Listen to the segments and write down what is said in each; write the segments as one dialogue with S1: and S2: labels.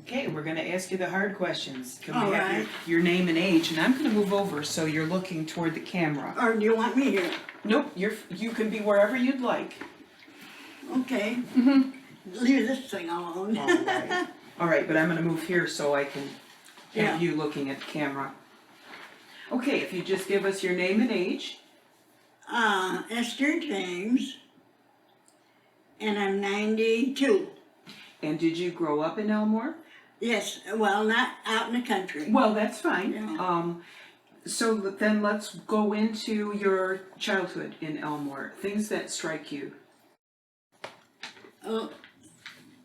S1: Okay, we're going to ask you the hard questions. Can we
S2: All
S1: have
S2: right.
S1: your name and age? And I'm going to move over so you're looking toward the camera.
S2: Or do you want me here?
S1: Nope, you can be wherever you'd like.
S2: Okay. Leave this thing alone.
S1: All right, but I'm going to move here so I can have
S2: Yeah.
S1: you looking at the camera. Okay, if you just give us your name and age.
S2: Esther James, and I'm 92.
S1: And did you grow up in Elmore?
S2: Yes, well, not out in the country.
S1: Well, that's fine.
S2: Yeah.
S1: So then let's go into your childhood in Elmore. Things that strike you.
S2: What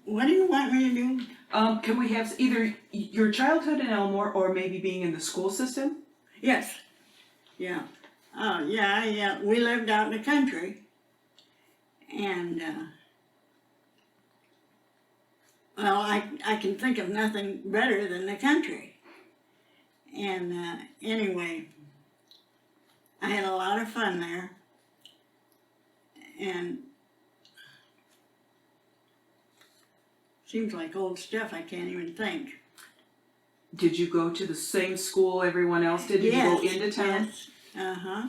S2: do you want me to do?
S1: Can we have either your childhood in Elmore or maybe being in the school system?
S2: Yes. Yeah. Yeah. We lived out in the country. And, well, I can think of nothing better than the country. And anyway, I had a lot of fun there. And seems like old stuff, I can't even think.
S1: Did you go to the same school everyone else did? Did you go into town?
S2: Yes. Uh-huh.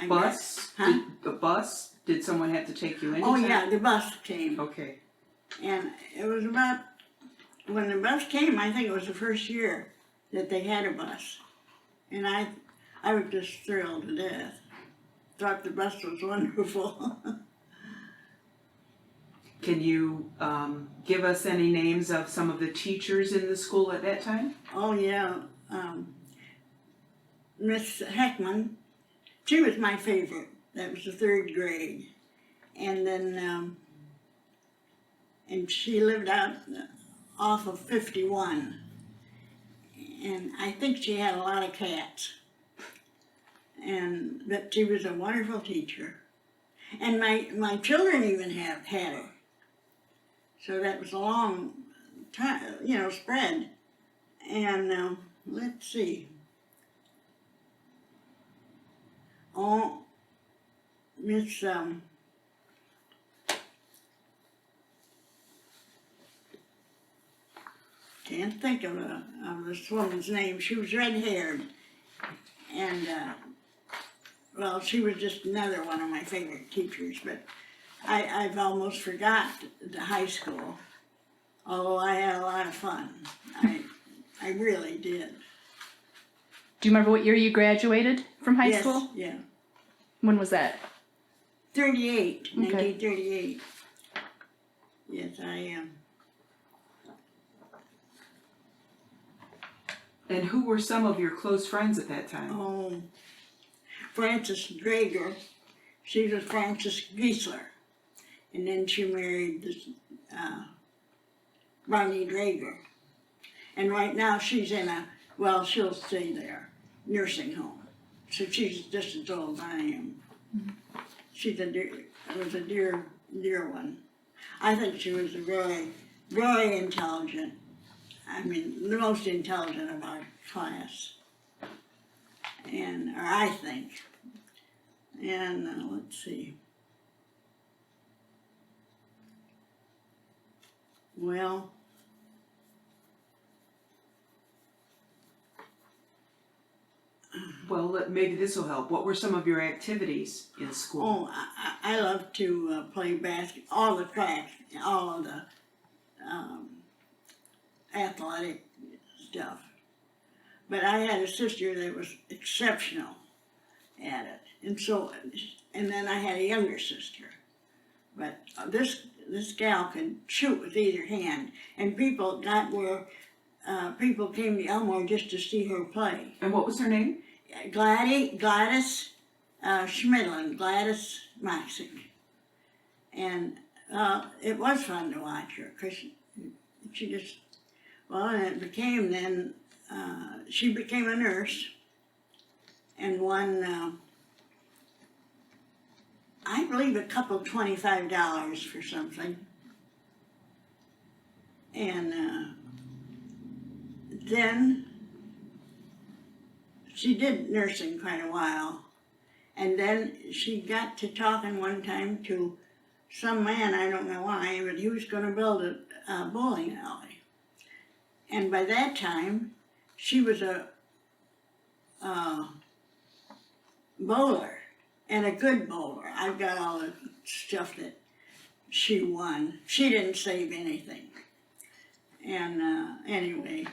S1: Bus?
S2: Huh?
S1: Did the bus? Did someone have to take you into
S2: Oh
S1: town?
S2: yeah, the bus came.
S1: Okay.
S2: And it was about, when the bus came, I think it was the first year that they had a bus. And I was just thrilled to death. Thought the bus was wonderful.
S1: Can you give us any names of some of the teachers in the school at that time?
S2: Oh yeah, Miss Heckman, she was my favorite. That was the 3rd grade. And then, and she lived out off of 51. And I think she had a lot of cats. But she was a wonderful teacher. And my children even had her. So that was a long time, spread. And let's see. Oh, Miss, can't think of this woman's name. She was red-haired. And, well, she was just another one of my favorite teachers. But I've almost forgot the high school. Although I had a lot of fun. I really did.
S3: Do you remember what year you graduated from high school?
S2: Yeah.
S3: When was that?
S2: 38,
S3: Okay.
S2: 1938. Yes, I am.
S1: And who were some of your close friends at that time?
S2: Oh, Frances Drager. She was Frances Giesler. And then she married this Ronnie Drager. And right now she's in she'll stay there, nursing home. So she's just as old as I am. She's was a dear one. I think she was a very, very intelligent. I mean, the most intelligent of our class. Or I think. And let's see. Well,
S1: Maybe this will help. What were some of your activities in school?
S2: I love to play basketball, all the track, all of the athletic stuff. But I had a sister that was exceptional at it. And then I had a younger sister. But this gal could shoot with either hand. And people came to Elmore just to see her play.
S1: And what was her name?
S2: Gladys Schmidlin, Gladys Maxick. And it was fun to watch her, because and it became then, she became a nurse and won, I believe, a couple $25 for something. And then she did nursing quite a while. And then she got to talking one time to some man, I don't know why, but he was going to build a bowling alley. And by that time, she was a bowler, and a good bowler. I've got all the stuff that she won. She didn't save anything. And anyway,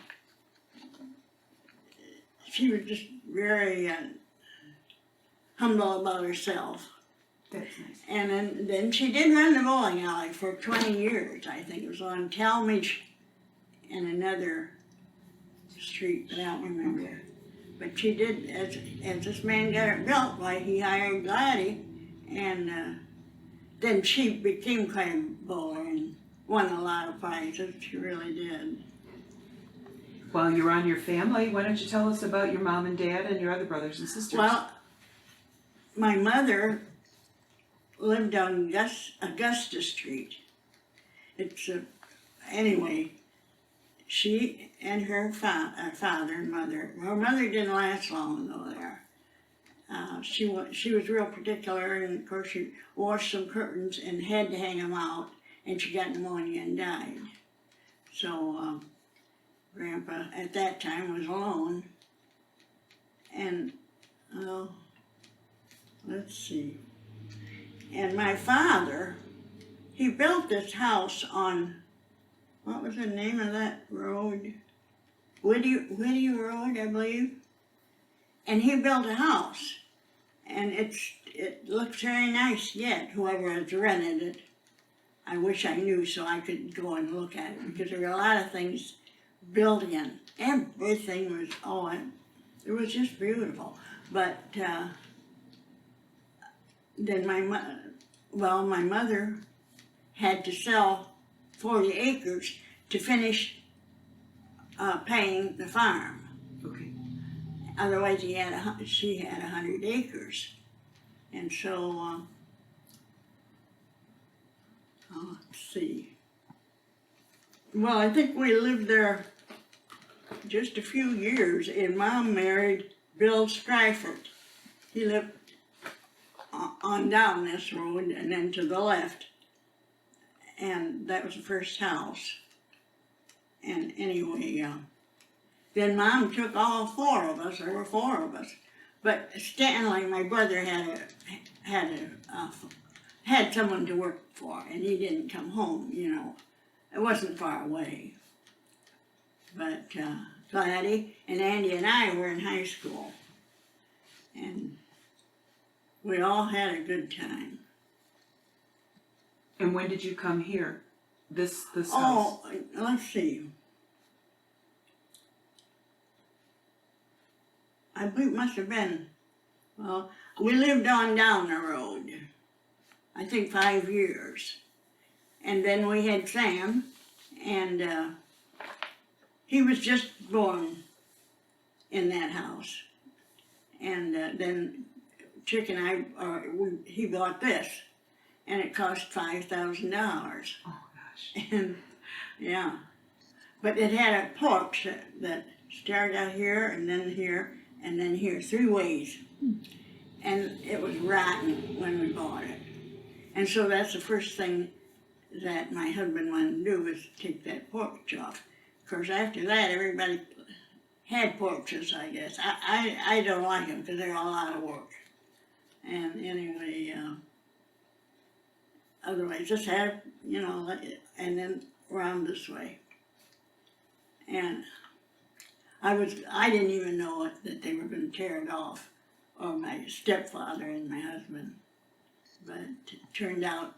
S2: she was just very humble about herself.
S1: That's nice.
S2: And then she did run the bowling alley for 20 years, I think. It was on Talmadge and another street, but I don't remember.
S1: Okay.
S2: But she did, as this man got it built, why he hired Gladys, and then she became quite a bowler and won a lot of prizes. She really did.
S1: While you're on your family, why don't you tell us about your mom and dad and your other brothers and sisters?
S2: Well, my mother lived on Augusta Street. It's anyway. She and her father and mother. Her mother didn't last long though there. She was real particular, and of course she washed some curtains and had to hang them out, and she got pneumonia and died. So Grandpa at that time was alone, and let's see. And my father, he built this house on, what was the name of that road? Whitty Road, I believe. And he built a house, and it looks very nice yet. Whoever has rented it, I wish I knew so I could go and look at it, because there were a lot of things built in. Everything was, it was just beautiful. But then my mother had to sell 40 acres to finish paying the farm.
S1: Okay.
S2: Otherwise, she had 100 acres. And so, let's see. Well, I think we lived there just a few years, and Mom married Bill Stryford. He lived on down this road and then to the left. And that was the first house. And anyway, then Mom took all four of us. There were four of us. But Stanley, my brother, had someone to work for, and he didn't come home. You know, it wasn't far away. But Gladys and Andy and I were in high school, and we all had a good time.
S1: And when did you come here? This house?
S2: Oh, let's see. I believe it must have been, well, we lived on down the road, I think 5 years. And then we had Sam, and he was just born in that house. And then Chick and he bought this, and it cost $5,000.
S1: Oh gosh.
S2: And yeah, but it had a porch that started out here and then here and then here, 3 ways. And it was rotten when we bought it. And so that's the first thing that my husband wanted to do, was take that porch off. Of course, after that, everybody had porches, I guess. I don't like them because they're a lot of work. And anyway, otherwise, just have, and then around this way. And I didn't even know that they were going to tear it off, or my stepfather and my husband. But it turned out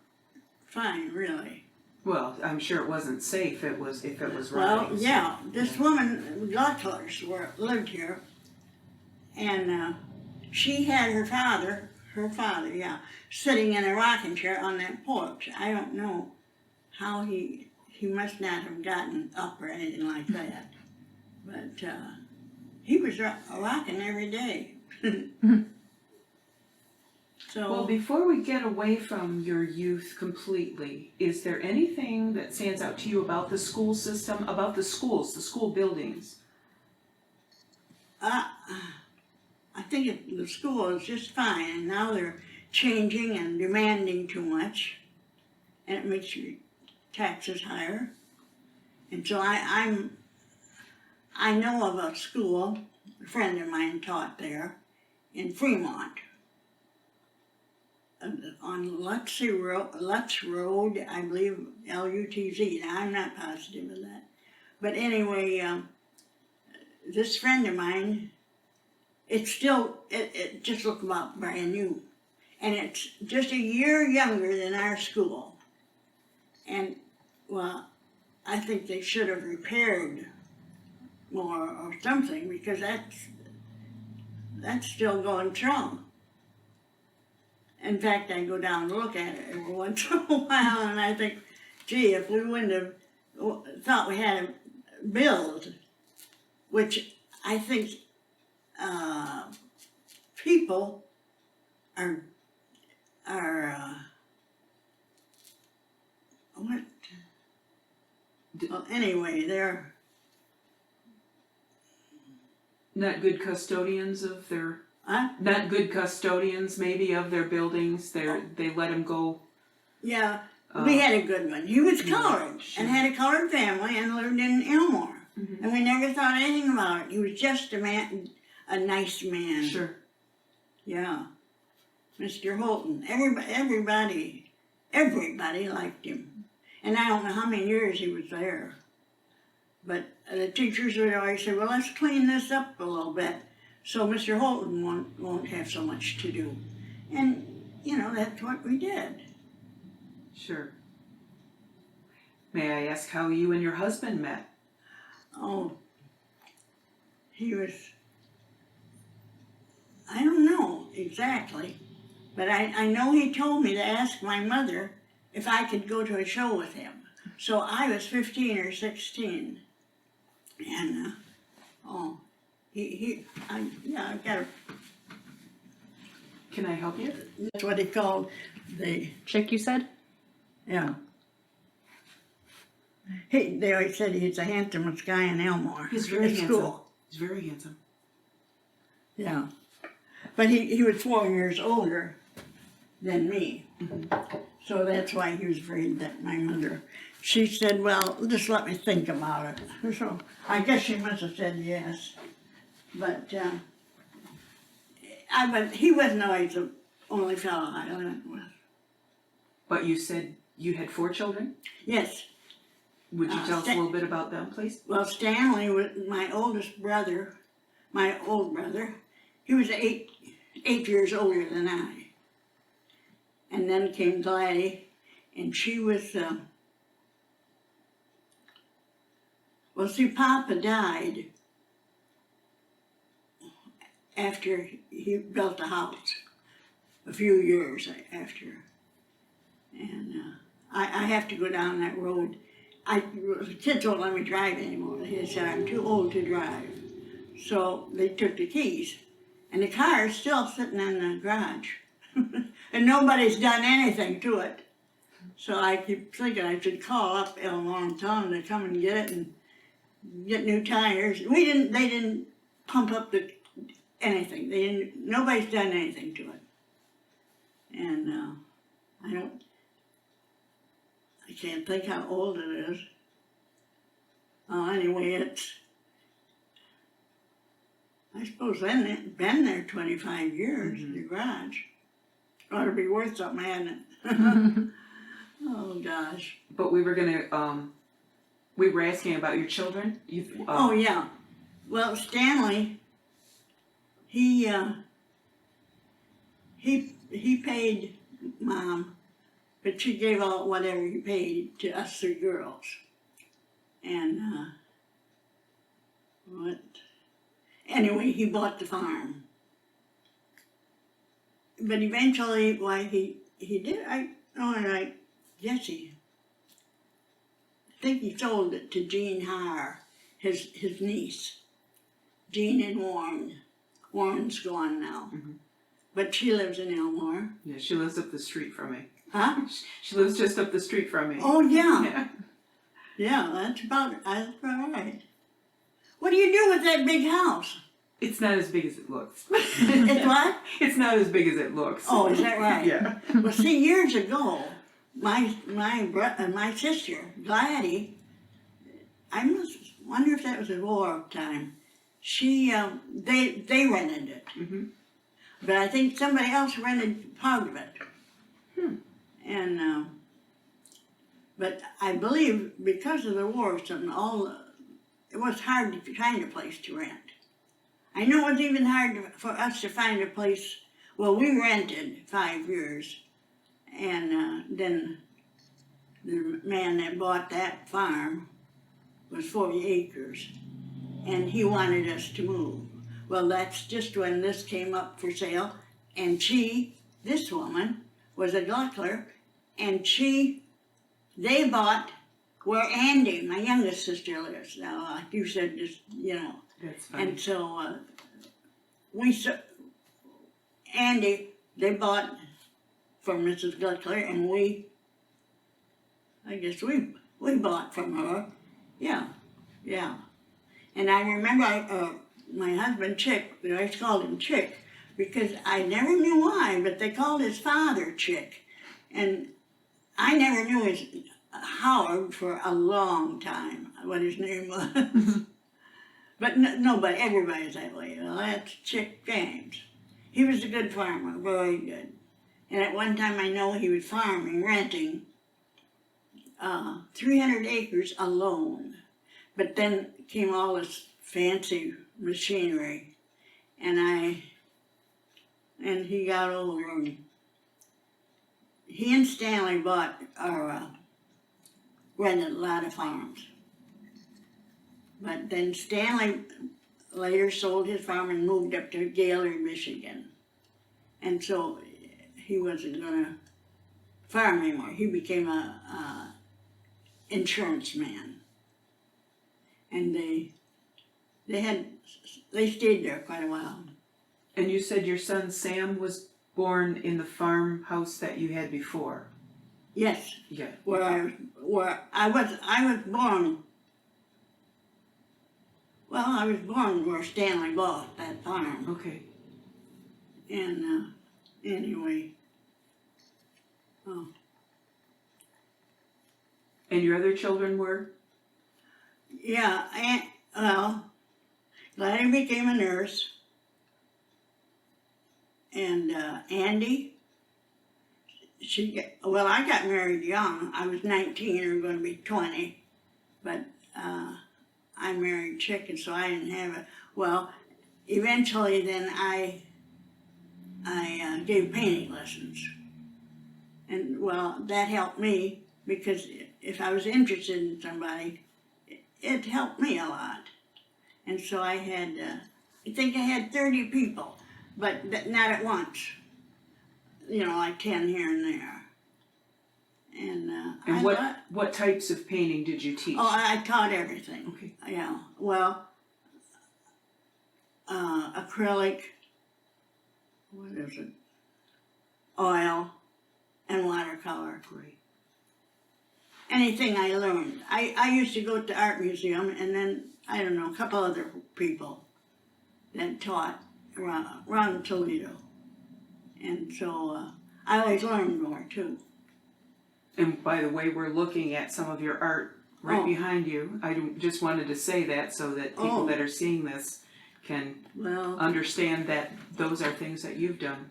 S2: fine, really.
S1: Well, I'm sure it wasn't safe. If it was
S2: Well,
S1: rotting.
S2: yeah, this woman, Gottlers, lived here, and she had her father, sitting in a rocking chair on that porch. I don't know how he must not have gotten up or anything like that, but he was rocking every day. So,
S1: Well, before we get away from your youth completely, is there anything that stands out to you about the school system, about the schools, the school buildings?
S2: I think the school is just fine, and now they're changing and demanding too much, and it makes your taxes higher. And so I know of a school, a friend of mine taught there in Fremont. On Lutz Road, I believe, Lutz. Now, I'm not positive of that. But anyway, this friend of mine, it's still, it just looked about brand new. And it's just a year younger than our school. And, well, I think they should have repaired more or something, because that's still going strong. In fact, I go down and look at it every once in a while, and I think, gee, if we wouldn't have thought we had to build, which I think people are what? Well, anyway, they're
S1: Not good custodians of their,
S2: huh?
S1: not good custodians maybe of their buildings, they let them go.
S2: Yeah, we had a good one. He was colored
S1: sure.
S2: and had a colored family and lived in Elmore.
S1: Mhm.
S2: And we never thought anything about it. He was just a nice man.
S1: Sure.
S2: Yeah. Mr. Holton. Everybody liked him. And I don't know how many years he was there. But the teachers would always say, well, let's clean this up a little bit so Mr. Holton won't have so much to do. And, you know, that's what we did.
S1: Sure. May I ask how you and your husband met?
S2: Oh, he was, I don't know exactly, but I know he told me to ask my mother if I could go to a show with him. So I was 15 or 16. And, I got a,
S1: Can I help you?
S2: that's what he called the,
S3: Chick, you said?
S2: yeah. They always said he's the handsomest guy in Elmore.
S1: He's very
S2: at
S1: handsome.
S2: school.
S1: He's very handsome.
S2: Yeah. But he was 4 years older than me. So that's why he was afraid that my mother, she said, well, just let me think about it. So I guess she must have said yes. But he wasn't always the only fellow I went with.
S1: But you said you had 4 children?
S2: Yes.
S1: Would you tell us a little bit about them, please?
S2: Well, Stanley was my oldest brother, my old brother. He was 8 years older than I. And then came Gladys, and she was, well, see, Papa died after he built a house, a few years after. And I have to go down that road. The kids won't let me drive anymore. They said I'm too old to drive. So they took the keys. And the car is still sitting in the garage. And nobody's done anything to it. So I keep thinking I should call up Elmore and tell them to come and get it and get new tires. They didn't pump up anything. Nobody's done anything to it. And I can't think how old it is. Anyway, I suppose then it's been there 25 years, the garage. Ought to be worth something, hadn't it? Oh, gosh.
S1: But we were we were asking about your children.
S2: Oh, yeah. Well, Stanley, he paid Mom, but she gave out whatever he paid to us 3 girls. And, anyway, he bought the farm. But eventually, why he did, I think he sold it to Jean Haar, his niece. Jean and Warren. Warren's gone now.
S1: Mhm.
S2: But she lives in Elmore.
S1: Yeah, she lives up the street from me.
S2: Huh?
S1: She lives just up the street from me.
S2: Oh, yeah.
S1: Yeah.
S2: Yeah, that's about right. What do you do with that big house?
S1: It's not as big as it looks.
S2: It's what?
S1: It's not as big as it looks.
S2: Oh, is that right?
S1: Yeah.
S2: Well, see, years ago, my sister, Gladys, wonder if that was a war time. She, they rented it.
S1: Mm-hmm.
S2: But I think somebody else rented part of it. And, but I believe because of the war or something, it was hard to find a place to rent. I know it was even hard for us to find a place. Well, we rented 5 years, and then the man that bought that farm was 40 acres, and he wanted us to move. Well, that's just when this came up for sale, and this woman, was a Gluckler, and they bought where Andy, my youngest sister, lives. Now, like you said, just,
S1: That's fine.
S2: and so Andy, they bought from Mrs. Gluckler, and I guess we bought from her. Yeah. And I remember my husband, Chick, I always called him Chick, because I never knew why, but they called his father Chick. And I never knew his Howard for a long time, what his name was. But nobody, everybody's that way. Well, that's Chick James. He was a good farmer, very good. And at one time I know he was farming, renting 300 acres alone. But then came all this fancy machinery, and he got older, and he and Stanley rented a lot of farms. But then Stanley later sold his farm and moved up to Gaylord, Michigan. And so he wasn't gonna farm anymore. He became a insurance man. And they stayed there quite a while.
S1: And you said your son Sam was born in the farmhouse that you had before?
S2: Yes,
S1: Yeah.
S2: where I was born. Well, I was born where Stanley bought that farm.
S1: Okay.
S2: And anyway,
S1: And your other children were?
S2: yeah, Gladys became a nurse, and Andy, I got married young. I was 19 or going to be 20, but I married Chick, and so I didn't have eventually then I gave painting lessons, and that helped me, because if I was interested in somebody, it helped me a lot. And so I think I had 30 people, but not at once. Like 10 here and there. And
S1: what types of painting did you teach?
S2: I taught everything.
S1: Okay.
S2: Yeah. Acrylic. What is it? Oil and watercolor.
S1: Great.
S2: Anything I learned. I used to go to art museum, and then, I don't know, a couple other people that taught around Toledo. And so I always learned more too.
S1: And by the way, we're looking at some of your art right behind you. I just wanted to say that so that people that are seeing this can understand that those are things that you've done.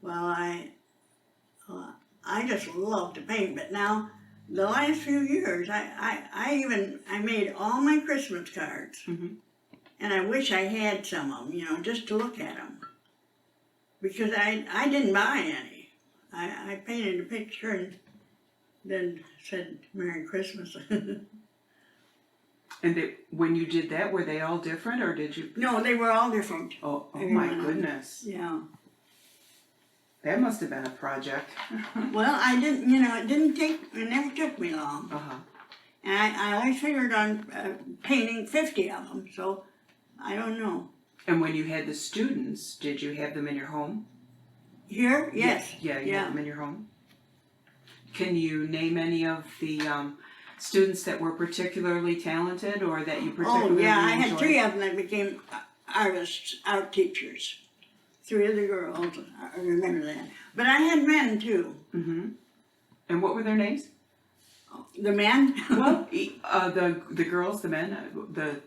S2: Well, I just love to paint, but now the last few years I made all my Christmas cards, and I wish I had some of them, just to look at them, because I didn't buy any. I painted a picture and then said Merry Christmas.
S1: And when you did that, were they all different, or did you?
S2: No, they were all different.
S1: Oh my goodness.
S2: Yeah.
S1: That must have been a project.
S2: Well, I didn't, it never took me long. And I always figured on painting 50 of them, so I don't know.
S1: And when you had the students, did you have them in your home?
S2: Here? Yes.
S1: Yeah, you had them in your home. Can you name any of the students that were particularly talented or that you particularly enjoyed?
S2: I had 3 of them that became art teachers. 3 of the girls, I remember that. But I had men too.
S1: And what were their names?
S2: The men?
S1: Well, the girls, the men,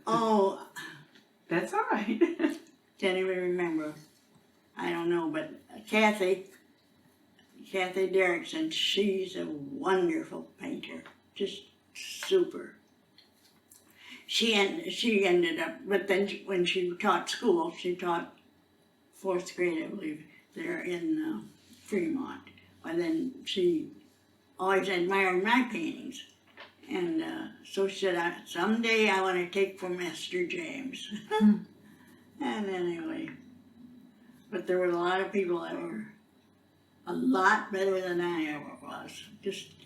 S2: Oh,
S1: that's all right.
S2: can't even remember. I don't know, but Kathy Derrickson, she's a wonderful painter, just super. She ended up, but then when she taught school, she taught 4th grade, I believe, there in Fremont. And then she always admired my paintings. And so she said, someday I want to take from Esther James. And anyway, but there were a lot of people that were a lot better than I ever was.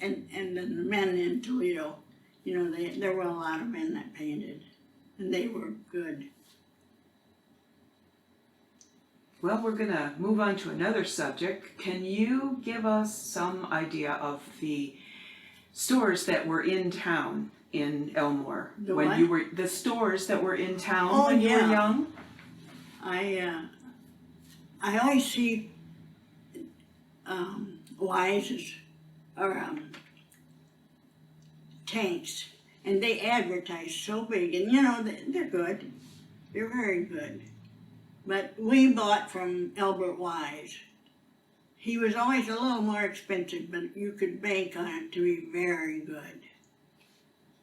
S2: And then the men in Toledo, you know, there were a lot of men that painted, and they were good.
S1: Well, we're gonna move on to another subject. Can you give us some idea of the stores that were in town in Elmore? The stores that were in town when you were young?
S2: I always see Wise's or Tanks, and they advertise so big, and you know, they're good. They're very good. But we bought from Albert Wise. He was always a little more expensive, but you could bank on it to be very good.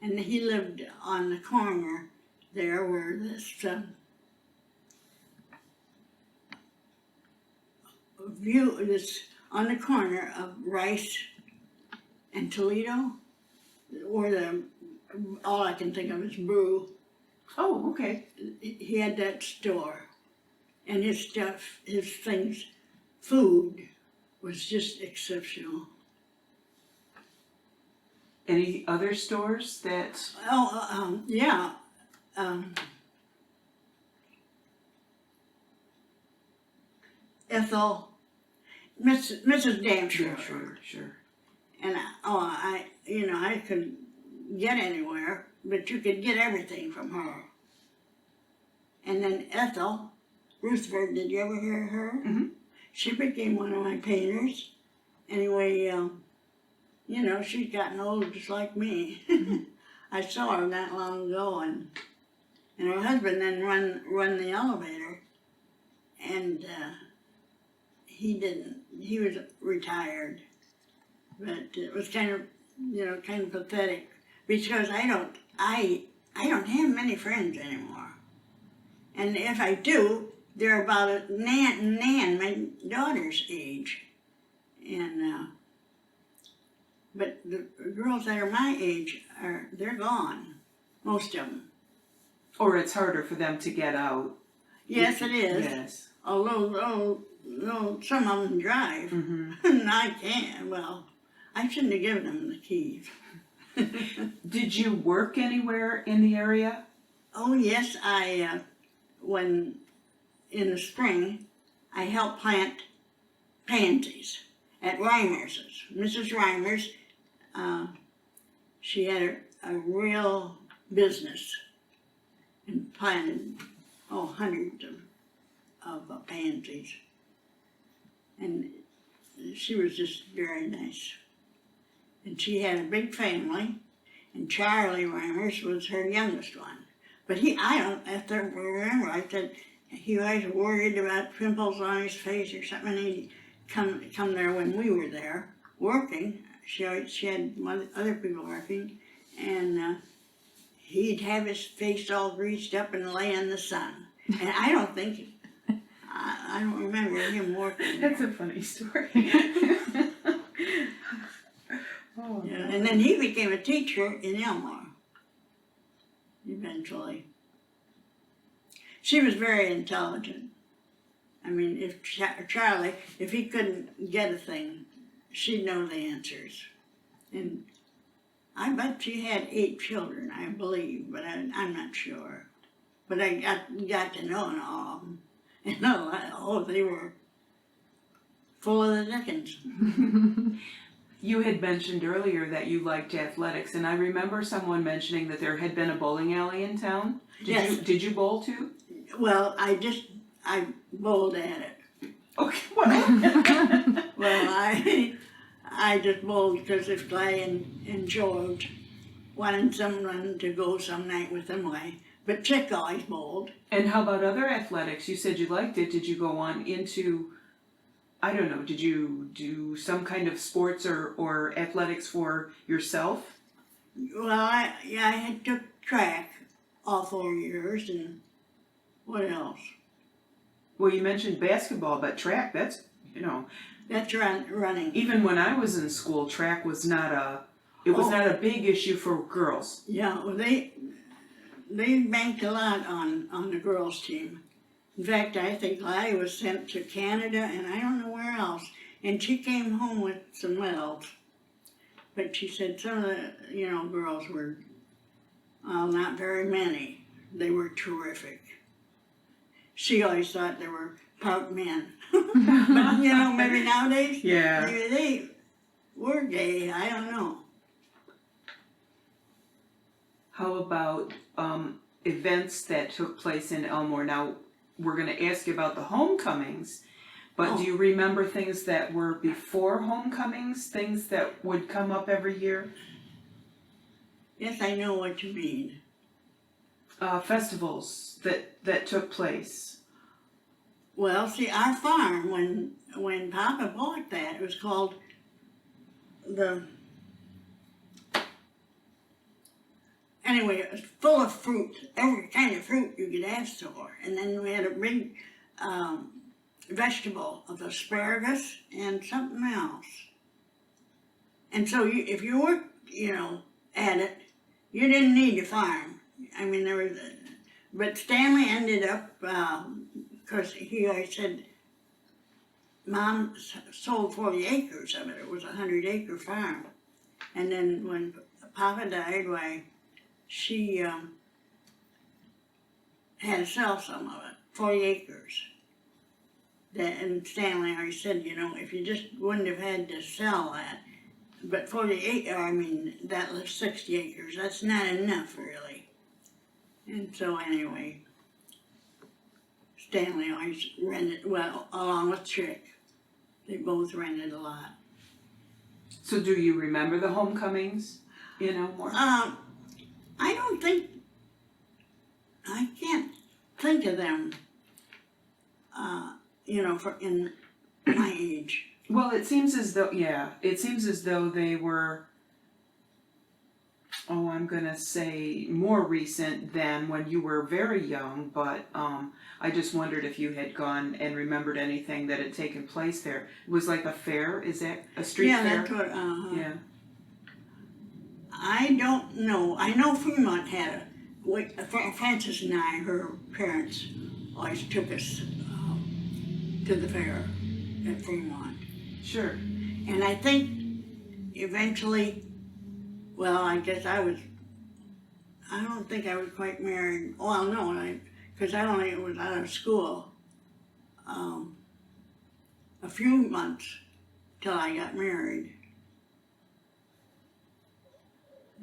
S2: And he lived on the corner there where this on the corner of Rice and Toledo, where all I can think of is Brew.
S1: Oh, okay.
S2: He had that store, and his stuff, his things, food was just exceptional.
S1: Any other stores that?
S2: Yeah. Ethel, Mrs. Damshire.
S1: Sure.
S2: And I couldn't get anywhere, but you could get everything from her. And then Ethel Ruthford, did you ever hear her?
S1: Mm-hmm.
S2: She became one of my painters. Anyway, she's gotten old just like me. I saw her not long ago, and her husband then run the elevator, and he didn't. He was retired, but it was kind of pathetic because I don't have many friends anymore, and if I do, they're about Nan, my daughter's age, and but the girls that are my age they're gone, most of them.
S1: Or it's harder for them to get out.
S2: Yes, it is.
S1: Yes.
S2: Although some of them drive,
S1: Mm-hmm.
S2: and I can't. Well, I shouldn't have given them the keys.
S1: Did you work anywhere in the area?
S2: Oh yes, when in the spring, I helped plant pansies at Reimers's. Mrs. Reimers, she had a real business and planted hundreds of pansies, and she was just very nice. And she had a big family, and Charlie Reimers was her youngest one. But I don't have to remember, I said he always worried about pimples on his face or something, and he'd come there when we were there working. She had other people working, and he'd have his face all greased up and lay in the sun. And I don't remember him working there.
S1: That's a funny story. Oh,
S2: yeah. And then he became a teacher in Elmore, eventually. She was very intelligent. I mean, if Charlie, if he couldn't get a thing, she'd know the answers. And I bet she had 8 children, I believe, but I'm not sure. But I got to know all of them. And they were full of the dickens.
S1: You had mentioned earlier that you liked athletics, and I remember someone mentioning that there had been a bowling alley in town. Did you bowl too?
S2: Well, I bowled at it.
S1: Okay, well.
S2: Well, I just bowled because if Guy and George wanted someone to go some night with them, but Chick always bowled.
S1: And how about other athletics? You said you liked it. Did you go on into, I don't know, did you do some kind of sports or athletics for yourself?
S2: Well, I had took track all 4 years, and what else?
S1: Well, you mentioned basketball, but track, that's,
S2: That's running.
S1: even when I was in school, track was not a big issue for girls.
S2: Yeah, well, they banked a lot on the girls' team. In fact, I think I was sent to Canada and I don't know where else. And she came home with some medals. But she said some of the, girls were, not very many. They were terrific. She always thought they were proud men. But, maybe nowadays,
S1: Yeah.
S2: maybe they were gay, I don't know.
S1: How about events that took place in Elmore? Now, we're going to ask you about the homecomings, but do you remember things that were before homecomings, things that would come up every year?
S2: Yes, I know what you mean.
S1: Festivals that took place.
S2: Well, see, our farm, when Papa bought that, it was called anyway, it was full of fruit, every kind of fruit you could ask for. And then we had a big vegetable of asparagus and something else. And so if you worked, at it, you didn't need a farm. I mean, but Stanley ended up, because he always said, Mom sold 40 acres of it. It was a 100-acre farm. And then when Papa died, she had to sell some of it, 40 acres. And Stanley always said, if you just wouldn't have had to sell that, but 48, that was 60 acres, that's not enough really. And so anyway, Stanley always rented, well, along with Chick, they both rented a lot.
S1: So do you remember the homecomings in Elmore?
S2: I can't think of them, for in my age.
S1: Well, it seems as though they were, I'm gonna say more recent than when you were very young, but I just wondered if you had gone and remembered anything that had taken place there. It was like a fair, is that a street fair?
S2: Yeah, that's what,
S1: Yeah.
S2: I don't know. I know Fremont had Frances and I, her parents, always took us to the fair at Fremont.
S1: Sure.
S2: And I think eventually, well, I guess I don't think I was quite married. Well, no, because I only was out of school a few months till I got married.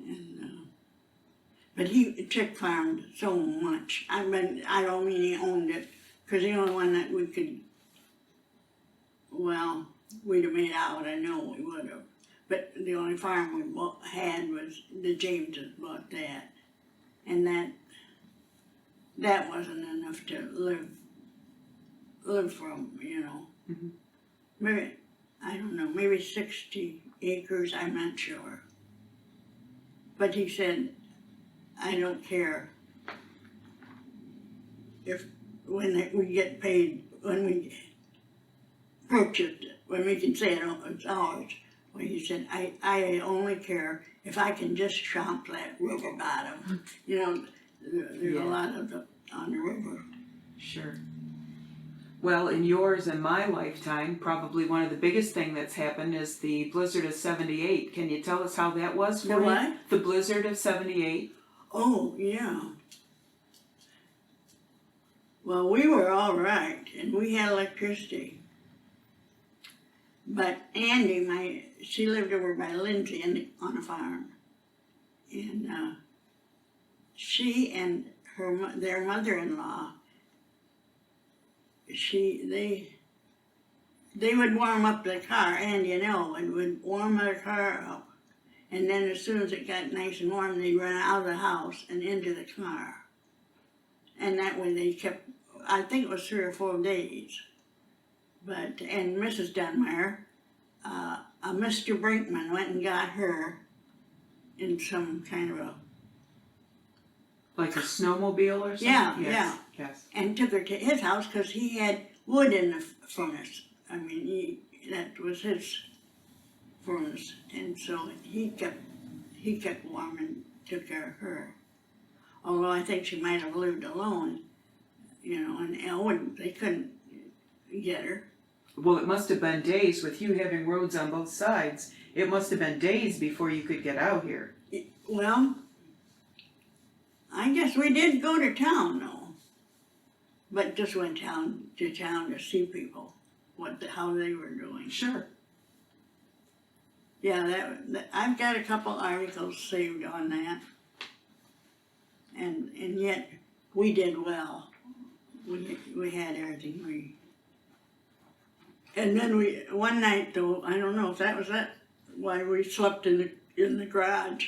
S2: And, but Chick farmed so much. I don't mean he owned it, because the only one that we could, well, we'd have made out, I know we would have. But the only farm we had was the Jameses bought that. And that wasn't enough to live from,
S1: Mm-hmm.
S2: Maybe, I don't know, maybe 60 acres, I'm not sure. But he said, I don't care when we get paid, when we purchased it, when we can say it's ours. Well, he said, I only care if I can just chomp that river bottom. There's a lot of it on the river.
S1: Sure. Well, in yours and my lifetime, probably one of the biggest thing that's happened is the blizzard of '78. Can you tell us how that was for
S2: The
S1: you?
S2: what?
S1: The blizzard of '78.
S2: Oh, yeah. Well, we were all right, and we had electricity. But Andy, she lived over by Lindsay on a farm. And she and their mother-in-law, they they would warm up the car, Andy and Elle would warm their car up. And then as soon as it got nice and warm, they'd run out of the house and into the car. And that way they kept, I think it was 3 or 4 days. But, and Mrs. Dunmire, a Mr. Brinkman went and got her in some kind of a,
S1: Like a snowmobile or something?
S2: Yeah,
S1: Yes,
S2: yeah.
S1: Yes.
S2: and took her to his house because he had wood in the furnace. I mean, that was his furnace, and so he kept warm and took care of her. Although I think she might have lived alone, you know, and Elle they couldn't get her.
S1: Well, it must have been days with you having roads on both sides. It must have been days before you could get out here.
S2: Well, I guess we did go to town though, but just went to town to see people, how they were doing.
S1: Sure.
S2: Yeah, I've got a couple articles saved on that, and yet we did well. We had everything and then one night though, I don't know if that was why we slept in the garage.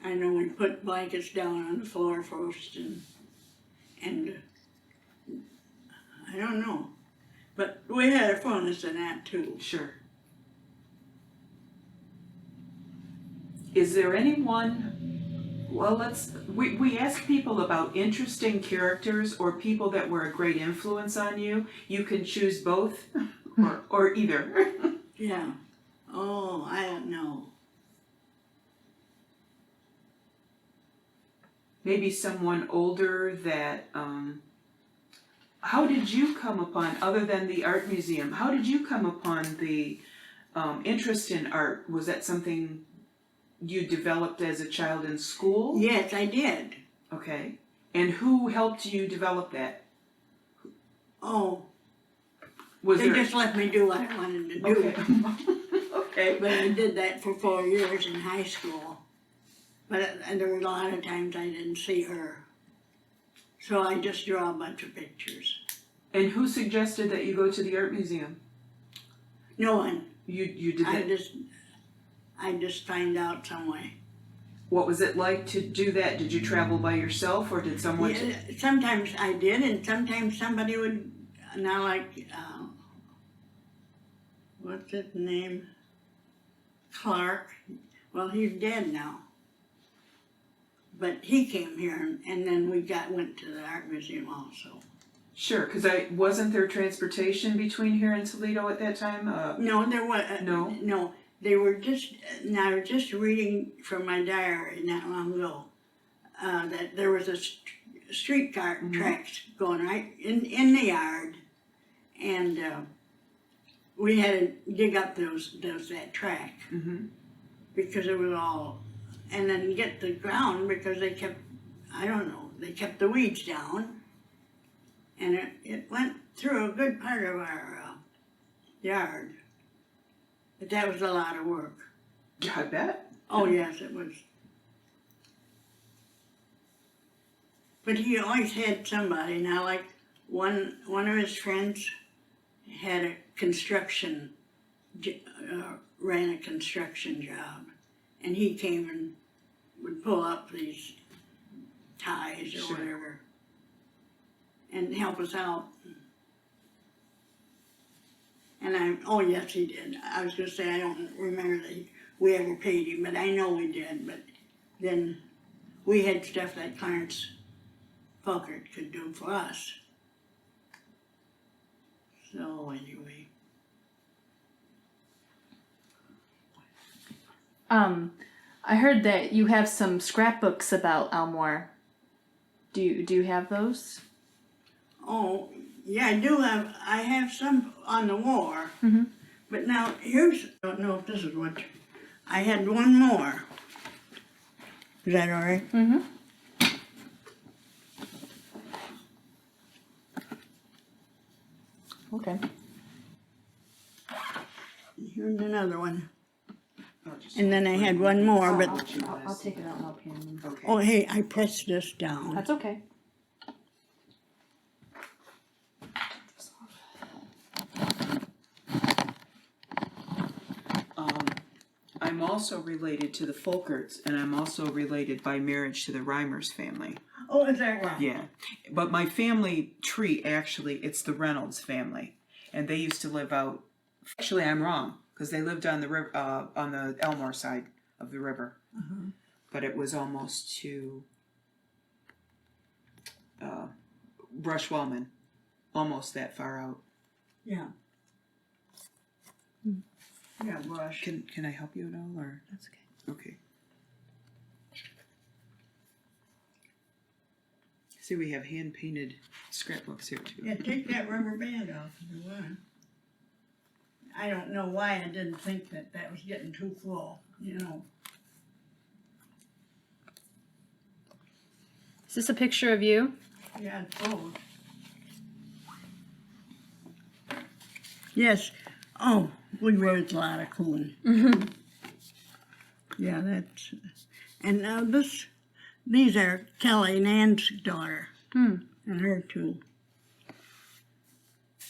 S2: I know we put blankets down on the floor first, and I don't know, but we had a furnace in that too.
S1: Sure. Is there anyone, well, we ask people about interesting characters or people that were a great influence on you. You can choose both or either.
S2: Yeah. Oh, I don't know.
S1: Maybe someone older that, how did you come upon, other than the art museum, how did you come upon the interest in art? Was that something you developed as a child in school?
S2: Yes, I did.
S1: Okay. And who helped you develop that?
S2: Oh,
S1: Was
S2: they
S1: there...
S2: just let me do what I wanted to do.
S1: Okay. Okay.
S2: But I did that for 4 years in high school. And there were a lot of times I didn't see her. So I just draw a bunch of pictures.
S1: And who suggested that you go to the art museum?
S2: No one.
S1: You did that?
S2: I just find out some way.
S1: What was it like to do that? Did you travel by yourself or did someone...
S2: Yeah, sometimes I did, and sometimes somebody would, now like, what's his name? Clark. Well, he's dead now. But he came here, and then we went to the art museum also.
S1: Sure, because wasn't there transportation between here and Toledo at that time?
S2: No, there was.
S1: No?
S2: No, they were just, now I was just reading from my diary not long ago, that there was a streetcar tracks going right in the yard, and we had to dig up that track, because it was all, and then get the ground because they kept, I don't know, they kept the weeds down, and it went through a good part of our yard. But that was a lot of work.
S1: Yeah, I bet.
S2: Oh yes, it was. But he always had somebody. Now, like one of his friends had a construction, ran a construction job, and he came and would pull up these ties or whatever, and help us out. And oh yes, he did. I was going to say I don't remember that we ever paid him, but I know we did. But then we had stuff that Clarence Falkert could do for us. So anyway.
S3: I heard that you have some scrapbooks about Elmore. Do you have those?
S2: Oh, yeah, I have some on the war.
S3: Mm-hmm.
S2: But now, I don't know if this is what, I had one more. Is that all right?
S3: Mm-hmm. Okay.
S2: Here's another one.
S1: I'll just-
S2: And then I had one more, but,
S3: I'll take it out and I'll pan them.
S1: Okay.
S2: oh, hey, I pressed this down.
S3: That's okay.
S1: I'm also related to the Folkerts, and I'm also related by marriage to the Reimers family.
S2: Oh, is that right?
S1: Yeah, but my family tree, actually, it's the Reynolds family, and they used to live out. Actually, I'm wrong, because they lived on the river, on the Elmore side of the river. But it was almost to Brush-Wellman, almost that far out.
S2: Yeah. Yeah, Brush.
S1: Can I help you at all, or?
S3: That's okay.
S1: Okay. See, we have hand-painted scrapbooks here, too.
S2: Yeah, take that rubber band off if you want. I don't know why I didn't think that that was getting too full, you know.
S3: Is this a picture of you?
S2: Yeah, it's full. Yes. Oh, we raised a lot of coon. Yeah, that's, and now these are Kelly, Nan's daughter, and her too.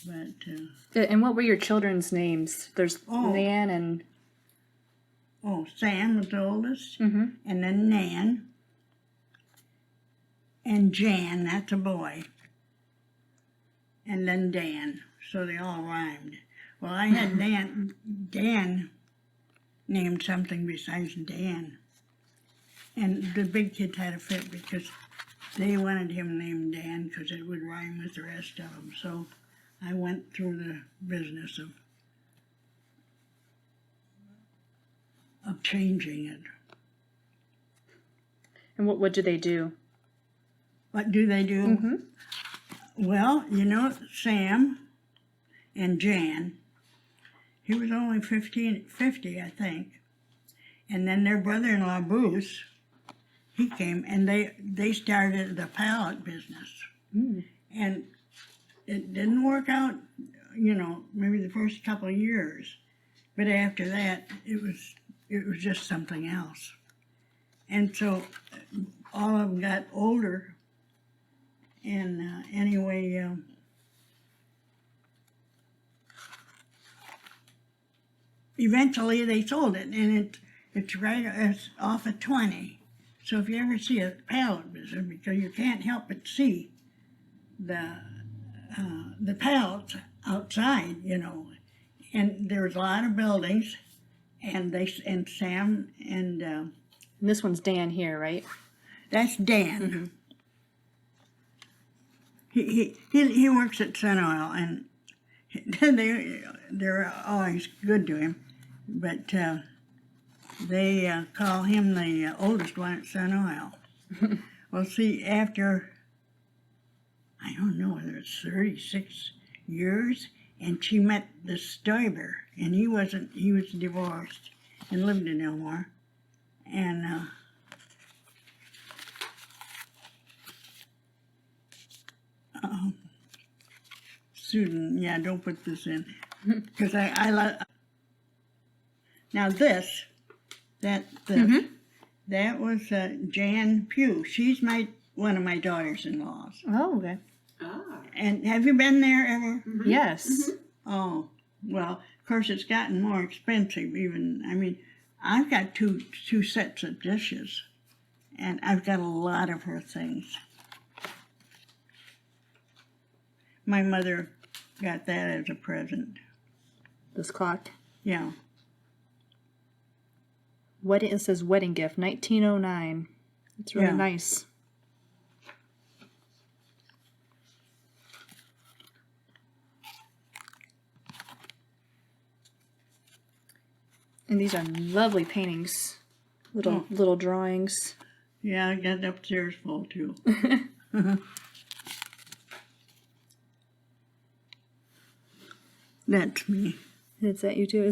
S2: But,
S3: And what were your children's names? There's Nan and...
S2: Sam was the oldest, and then Nan, and Jan, that's a boy, and then Dan, so they all rhymed. Well, I had Dan named something besides Dan, and the big kids had a fit because they wanted him named Dan because it would rhyme with the rest of them, so I went through the business of changing it.
S3: And what do they do?
S2: What do they do? Well, you know, Sam and Jan, he was only 50, I think. And then their brother-in-law, Bruce, he came, and they started the pallet business. And it didn't work out, you know, maybe the first couple of years. But after that, it was just something else. And so all of them got older. And anyway, eventually they sold it, and it's off at 20. So if you ever see a pallet business, because you can't help but see the pallets outside, you know, and there's a lot of buildings, and Sam and
S3: this one's Dan here, right?
S2: that's Dan. He works at Sun Oil, and they're always good to him, but they call him the oldest one at Sun Oil. Well, see, after, I don't know whether it's 36 years, and she met the Stoiber, and he was divorced and lived in Elmore, and Susan, yeah, don't put this in, because I love. Now this, that was Jan Pugh. She's one of my daughters-in-laws.
S3: Oh, okay.
S2: And have you been there ever?
S3: Yes.
S2: Oh, well, of course it's gotten more expensive even. I mean, I've got two sets of dishes, and I've got a lot of her things. My mother got that as a present.
S3: This clock.
S2: Yeah.
S3: It says wedding gift, 1909. It's really nice. And these are lovely paintings. Little drawings.
S2: Yeah, I got upstairs full too. That's me.
S3: Is that you too?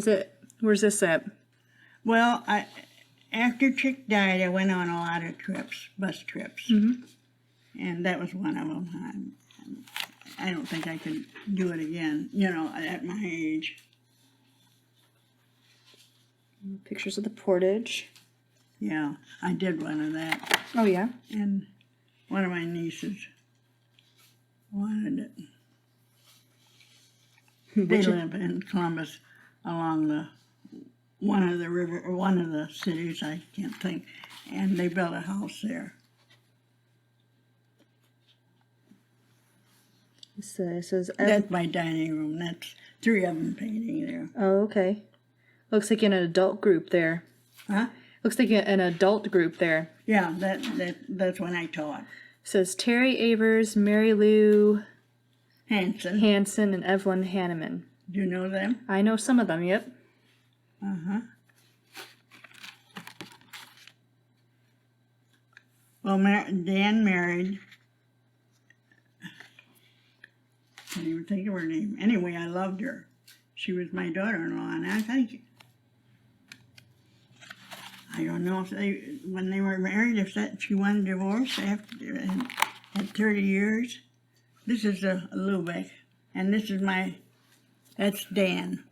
S3: Where's this at?
S2: Well, after Chick died, I went on a lot of trips, bus trips. And that was one of them. I don't think I could do it again, you know, at my age.
S3: Pictures of the portage.
S2: Yeah, I did one of that.
S3: Oh, yeah?
S2: And one of my nieces wanted it. They live in Columbus along the one of the cities, I can't think, and they built a house there.
S3: So it says
S2: That's my dining room. That's 3 of them painting there.
S3: Oh, okay. Looks like an adult group there.
S2: Huh?
S3: Looks like an adult group there.
S2: Yeah, that's when I taught.
S3: It says Terry Avers, Mary Lou
S2: Hanson.
S3: and Evelyn Hanneman.
S2: Do you know them?
S3: I know some of them, yep.
S2: Uh-huh. Well, Dan married. I can't even think of her name. Anyway, I loved her. She was my daughter-in-law, and I don't know if when they were married, if she won a divorce after at 30 years. This is a Lubeck, and this is that's Dan.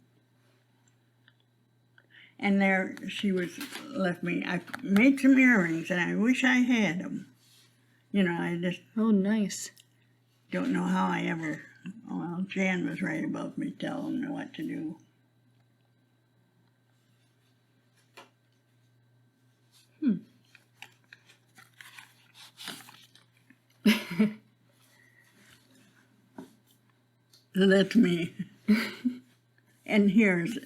S2: And there she left me. I made some earrings, and I wish I had them. You know, I just
S3: Oh, nice.
S2: don't know how I ever. Well, Jan was right above me, telling me what to do. So that's me. And here's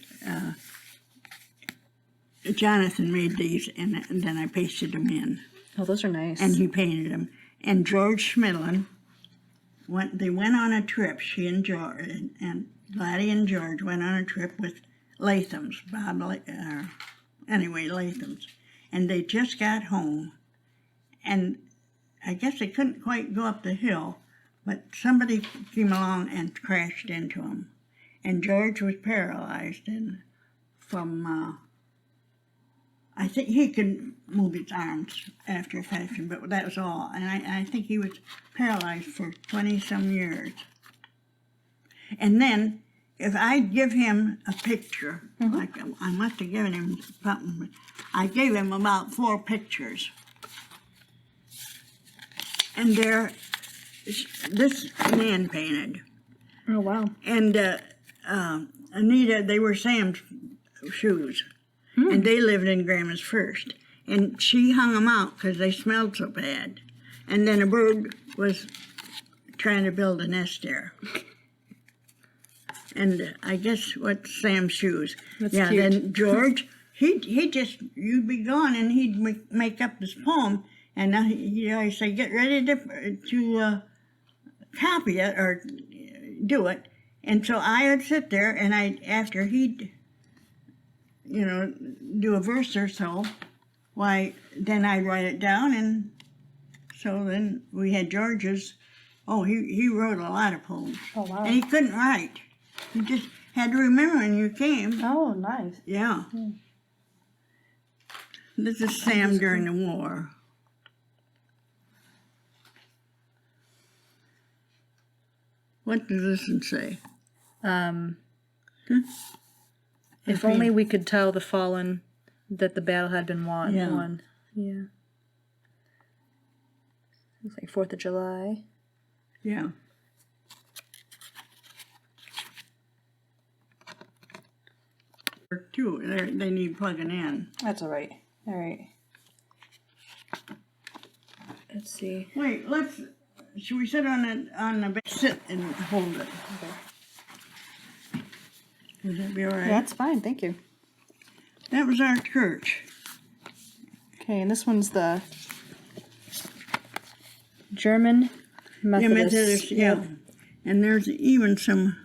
S2: Jonathan made these, and then I pasted them in,
S3: Oh, those are nice.
S2: and he painted them. And George Schmidlin, they went on a trip. She and George and Gladys and George went on a trip with Latham's, Latham's, and they just got home, and I guess they couldn't quite go up the hill, but somebody came along and crashed into them, and George was paralyzed from. I think he could move his arms after a fashion, but that was all. And I think he was paralyzed for 20-some years. And then, if I give him a picture, like I must have given him something, I gave him about 4 pictures. And this man painted.
S3: Oh, wow.
S2: And Anita, they were Sam's shoes. And they lived in Grandma's first. And she hung them out because they smelled so bad. And then a bird was trying to build a nest there. And I guess what's Sam's shoes.
S3: That's
S2: yeah,
S3: cute.
S2: Then George, he just, you'd be gone and he'd make up this poem. And he'd always say, get ready to copy it or do it. And so I would sit there and after he'd, do a verse or so, then I'd write it down, and so then we had George's. Oh, he wrote a lot of poems.
S3: Oh, wow.
S2: And he couldn't write. He just had to remember when you came.
S3: Oh, nice.
S2: Yeah. This is Sam during the war. What does this one say?
S3: If only we could tell the fallen that the battle had been won.
S2: Yeah.
S3: Yeah. It's like 4th of July.
S2: Yeah. Two, they need plugging in.
S3: That's all right. All right. Let's see.
S2: Wait, should we sit on the bed? Sit and hold it.
S3: Okay.
S2: Would that be all right?
S3: Yeah, that's fine. Thank you.
S2: That was our church.
S3: Okay, and this one's the German Methodist.
S2: Yeah. And there's even some,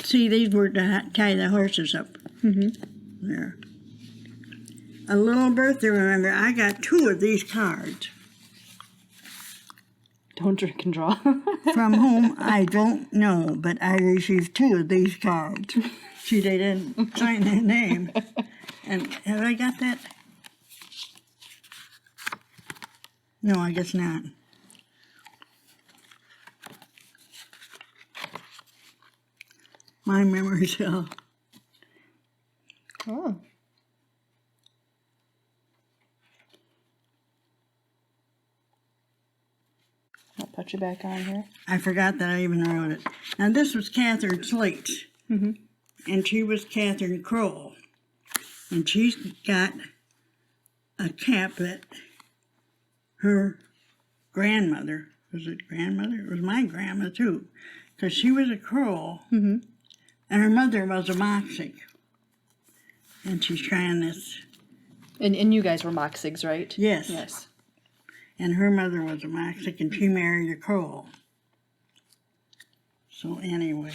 S2: see, these were to tie the horses up. There. A little birthday, remember, I got 2 of these cards.
S3: Don't drink and draw.
S2: From whom, I don't know, but I received 2 of these cards. See, they didn't sign their name. And have I got that? No, I guess not. My memories,
S3: Oh. I'll put you back on here.
S2: I forgot that I even wrote it. Now, this was Catherine Slate's, and she was Catherine Crowell. And she's got a cap that her grandmother, was it grandmother? It was my grandma too, because she was a Crow, and her mother was a Moxic. And she's trying this.
S3: And you guys were Moxigs, right?
S2: Yes.
S3: Yes.
S2: And her mother was a Moxic, and she married a Crow. So anyway.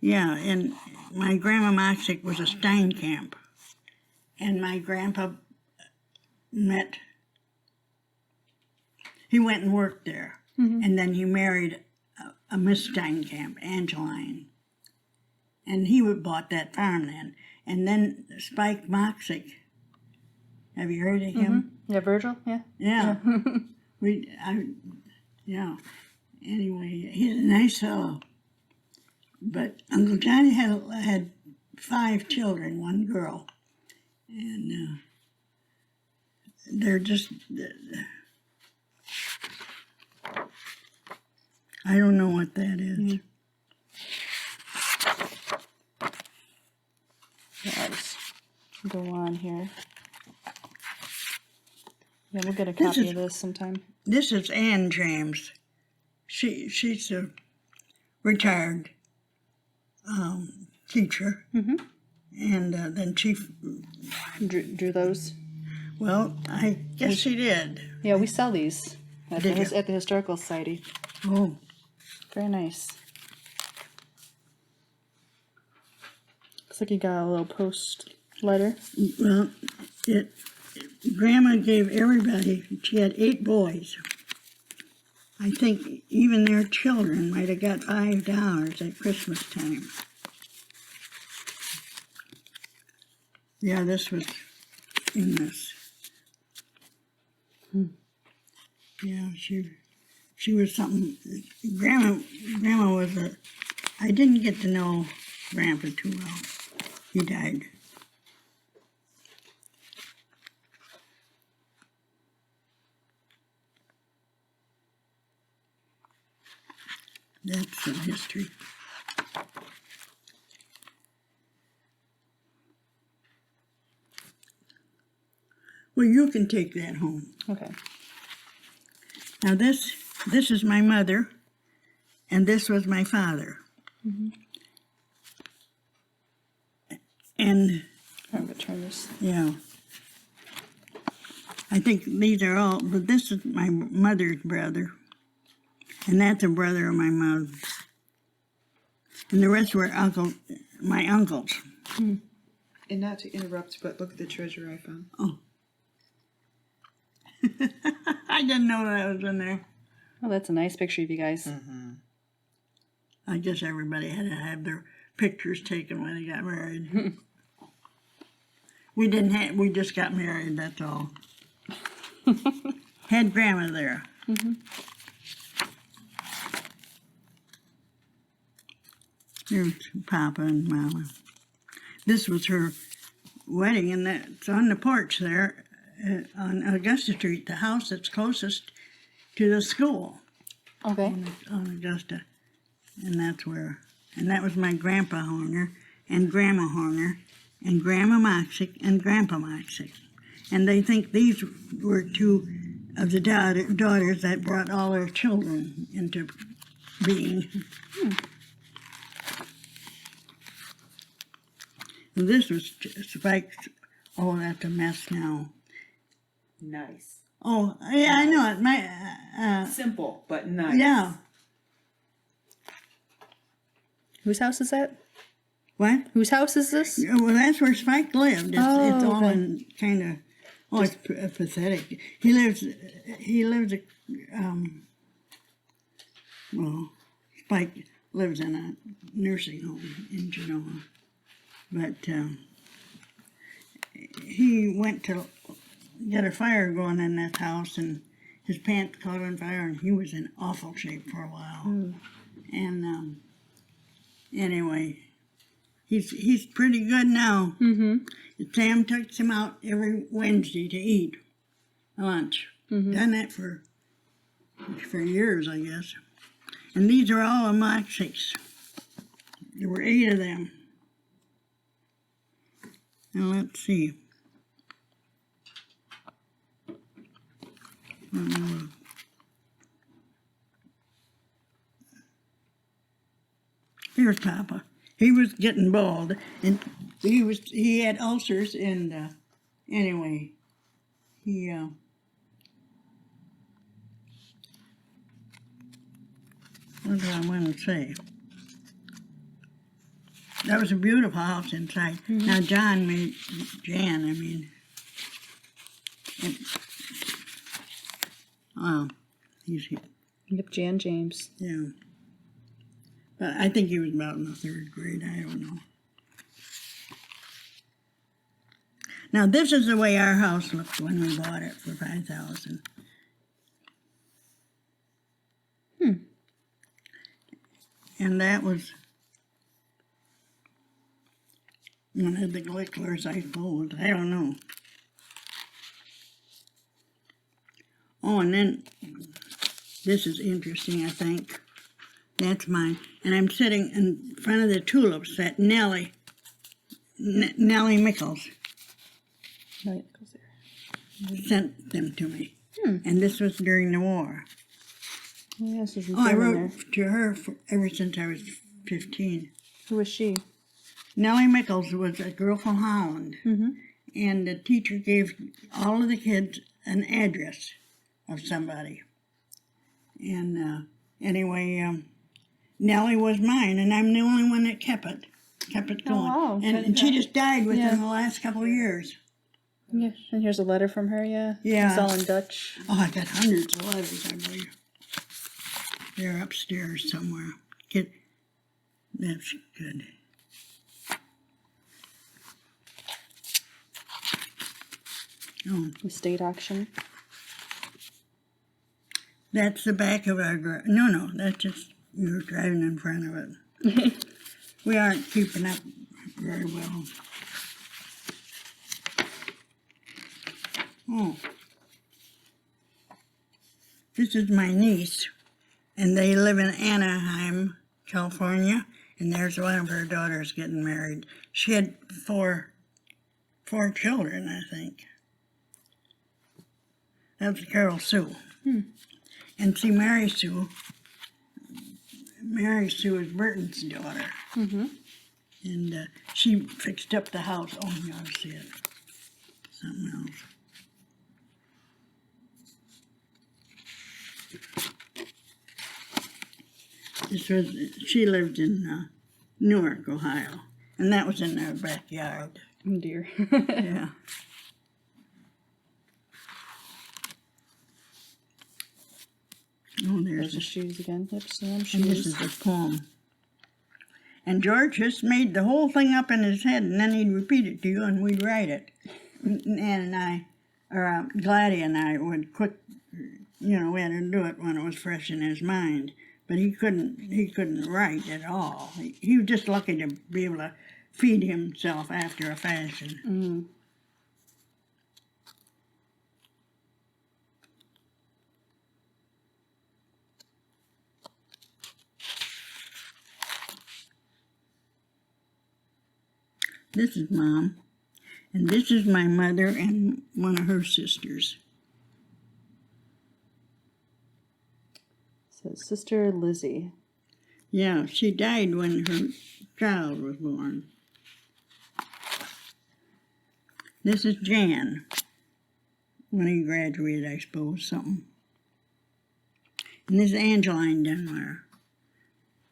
S2: Yeah, and my grandma Moxic was a Steinkamp. And my grandpa he went and worked there. And then he married a Miss Steinkamp, Angeline. And he bought that farm then. And then Spike Moxic, have you heard of him?
S3: Yeah, Virgil? Yeah.
S2: Yeah. Yeah. Anyway, he's a nice fellow. But Uncle Johnny had 5 children, 1 girl. And they're just, I don't know what that is.
S3: Let's go on here. Yeah, we'll get a copy of this sometime.
S2: This is Ann James. She's a retired teacher. And then she...
S3: Drew those?
S2: Well, I guess she did.
S3: Yeah, we sell these at the
S2: Did you?
S3: at the Historical Society.
S2: Oh.
S3: Very nice. Looks like you got a little post letter.
S2: Well, Grandma gave everybody, she had 8 boys. I think even their children might have got $5 at Christmas time. Yeah, this was in this. Yeah, she was something. Grandma was I didn't get to know Grandpa too well. He died. That's some history. Well, you can take that home.
S3: Okay.
S2: Now this is my mother, and this was my father. And
S3: I'm gonna turn this.
S2: yeah, I think these are all, but this is my mother's brother, and that's a brother of my mother's. And the rest were my uncles.
S4: And not to interrupt, but look at the treasure I found.
S2: Oh. I didn't know that was in there.
S3: Oh, that's a nice picture of you guys.
S2: I guess everybody had to have their pictures taken when they got married. We just got married, that's all. Had Grandma there. There's Papa and Mama. This was her wedding, and that's on the porch there on Augusta Street, the house that's closest to the school
S3: Okay.
S2: on Augusta. And that's where, and that was my Grandpa Horner and Grandma Horner and Grandma Moxic and Grandpa Moxic. And they think these were 2 of the daughters that brought all their children into being. And this was Spike's. Oh, that's a mess now.
S4: Nice.
S2: Oh, yeah, I know it. My
S4: Simple, but nice.
S2: yeah.
S3: Whose house is that?
S2: What?
S3: Whose house is this?
S2: Yeah, well, that's where Spike lived. It's all
S3: okay.
S2: in kind of. Oh, it's pathetic. He lives. Well, Spike lives in a nursing home in Genoa, but he went to get a fire going in that house, and his pants caught on fire, and he was in awful shape for a while. And anyway, he's pretty good now. Sam takes him out every Wednesday to eat lunch. Done that for years, I guess. And these are all Moxics. There were 8 of them. Now let's see. Here's Papa. He was getting bald, and he had ulcers, and anyway, he what do I want to say? That was a beautiful house inside.
S3: Mm-hmm.
S2: Now Jan, I mean, wow, he's here.
S3: Yep, Jan James.
S2: Yeah. But I think he was about in the 3rd grade. I don't know. Now this is the way our house looked when we bought it for $5,000. And that was one of the Glicklers, I suppose. I don't know. Oh, and then this is interesting, I think. That's mine. And I'm sitting in front of the tulips that Nellie Mickles
S3: No, it goes there.
S2: sent them to me. And this was during the war.
S3: Oh, yeah, she's
S2: Oh, I
S3: there.
S2: wrote to her ever since I was 15.
S3: Who was she?
S2: Nellie Mickles was a girl from Holland.
S3: Mm-hmm.
S2: And the teacher gave all of the kids an address of somebody. And anyway, Nellie was mine, and I'm the only one that kept it going.
S3: Oh, wow.
S2: And she just died within
S3: Yeah.
S2: the last couple of years.
S3: Yeah, and here's a letter from her, yeah.
S2: Yeah.
S3: It's all in Dutch.
S2: Oh, I got hundreds of letters, I believe. They're upstairs somewhere. That's good. Oh,
S3: Estate auction.
S2: that's the back of our garage. No, that's just we were driving in front of it. We aren't keeping up very well. Oh, this is my niece, and they live in Anaheim, California, and there's one of her daughters getting married. She had four children, I think. That was Carol Sue. And see, Mary Sue is Burton's daughter.
S3: Mm-hmm.
S2: And she fixed up the house. Oh, you ought to see it. Something else. She lived in Newark, Ohio. And that was in their backyard.
S3: Oh, dear.
S2: Yeah. Oh,
S3: There's
S2: there's
S3: the shoes again. Yep, Sam
S2: and this
S3: shoes.
S2: is a poem. And George just made the whole thing up in his head, and then he'd repeat it to you, and we'd write it. Ann and I, or Gladys and I, would we had to do it when it was fresh in his mind. But he couldn't write at all. He was just lucky to be able to feed himself after a fashion.
S3: Mm.
S2: This is Mom, and this is my mother and one of her sisters.
S3: So Sister Lizzie.
S2: Yeah, she died when her child was born. This is Jan, when he graduated, I suppose, something. And this is Angeline Denmeyer.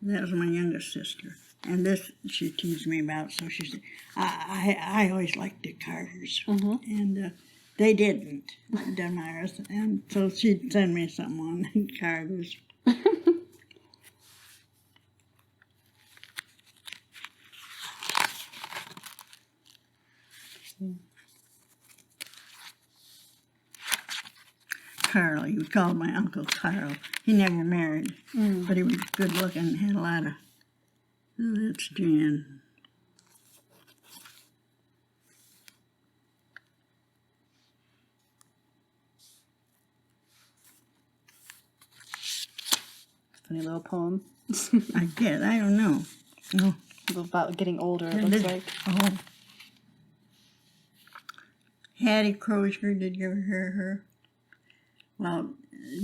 S2: That was my youngest sister. And this she teased me about, so she said, I always liked the Carters.
S3: Mm-hmm.
S2: And they didn't, Denmeyers. And so she'd send me something on the Carters. Carl, he was called my Uncle Carl. He never married, but he was good looking and had a lot of... Oh, that's Jan.
S3: Funny little poem.
S2: I guess, I don't know. No.
S3: About getting older, it
S2: And
S3: looks
S2: this-
S3: like.
S2: Oh. Hattie Crozier, did you ever hear her? Well,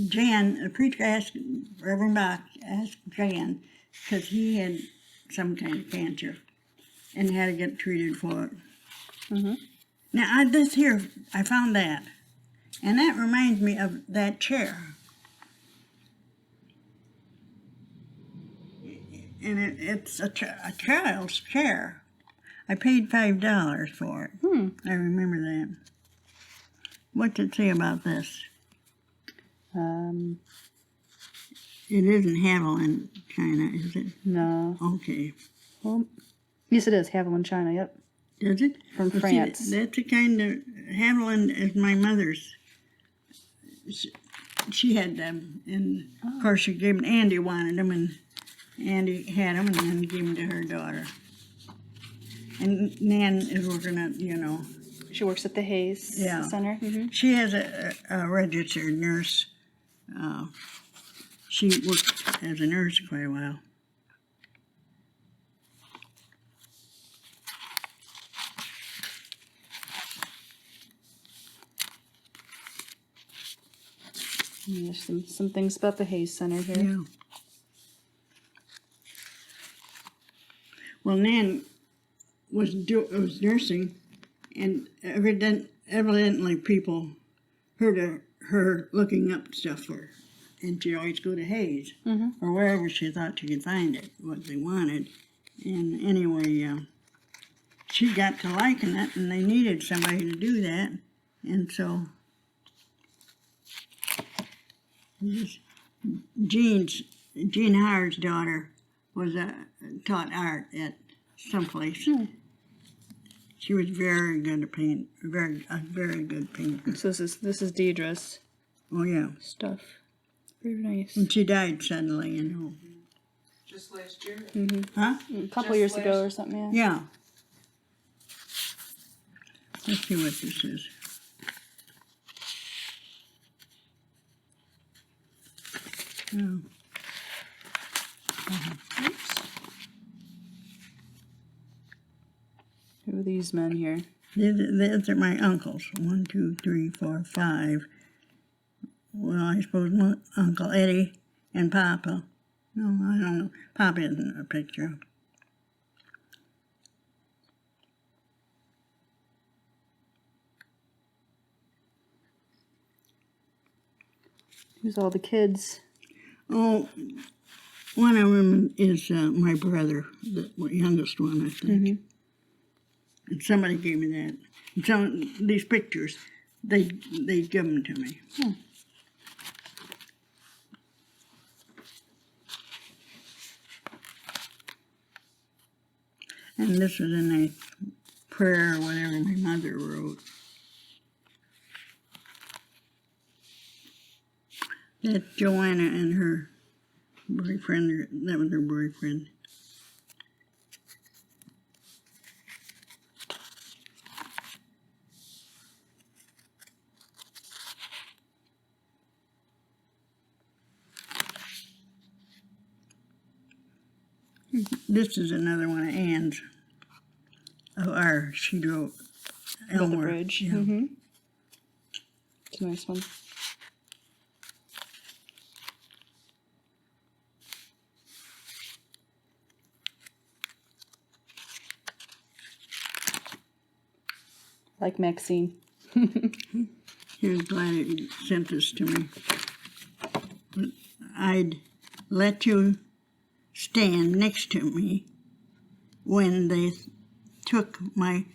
S2: Jan, the preacher asked, Reverend Bach asked Jan, because he had some kind of cancer and had to get treated for it.
S3: Mhm.
S2: Now, I found that. And that reminds me of that chair. And it's a child's chair. I paid $5 for it. I remember that. What's it say about this? It isn't Haviland, China, is it?
S3: No.
S2: Okay.
S3: Well, yes, it is Haviland, China. Yep.
S2: Does it?
S3: From
S2: Well,
S3: France.
S2: See, that's the kind of Haviland is my mother's. She had them, and of course she gave them. Andy wanted them, and Andy had them, and then gave them to her daughter. And Nan is working at,
S3: She works at the Hayes
S2: Yeah.
S3: Center.
S2: she has a registered nurse. She worked as a nurse quite a while.
S3: There's some things about the Hayes Center here.
S2: Yeah. Well, Nan was nursing, and evidently people heard of her looking up stuff for her, and she'd always go to Hayes or wherever she thought she could find it, what they wanted. And anyway, she got to liking it, and they needed somebody to do that, and so Jean Howard's daughter was taught art at some place. She was very good at paint, a very good painter.
S3: So this is Deidre's
S2: Oh yeah,
S3: stuff. Very nice.
S2: and she died suddenly,
S1: Just last year.
S2: Huh?
S3: A couple
S1: Just
S3: years ago
S1: last-
S3: or something.
S2: Yeah. Let's see what this is. Oh.
S3: Who are these men here?
S2: These are my uncles. 1, 2, 3, 4, 5. Well, I suppose Uncle Eddie and Papa. No, I don't know. Papa isn't a picture.
S3: Who's all the kids?
S2: Oh, one of them is my brother, the youngest one, I think. And somebody gave me that. And these pictures, they give them to me. And this was in a prayer or whatever my mother wrote. That's Joanna and her boyfriend, that was her boyfriend. This is another one of Ann's. She wrote
S3: About the
S2: Elmore.
S3: bridge.
S2: Yeah.
S3: It's a nice one. Like Maxine.
S2: Here's glad you sent this to me. I'd let you stand next to me when they took my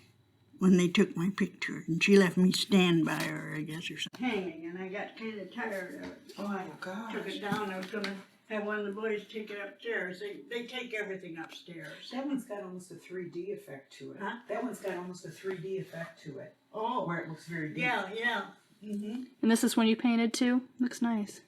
S2: picture, and she left me stand by her, I guess, or something. Hanging, and I got kind of tired of it. So I took it down. I was gonna have one of the boys take it upstairs. They take everything upstairs.
S1: That one's got almost a 3D effect to it.
S2: Huh?
S1: That one's got almost a 3D effect to it,
S2: Oh,
S1: where it looks very deep.
S2: yeah.
S3: And this is when you painted too? Looks nice.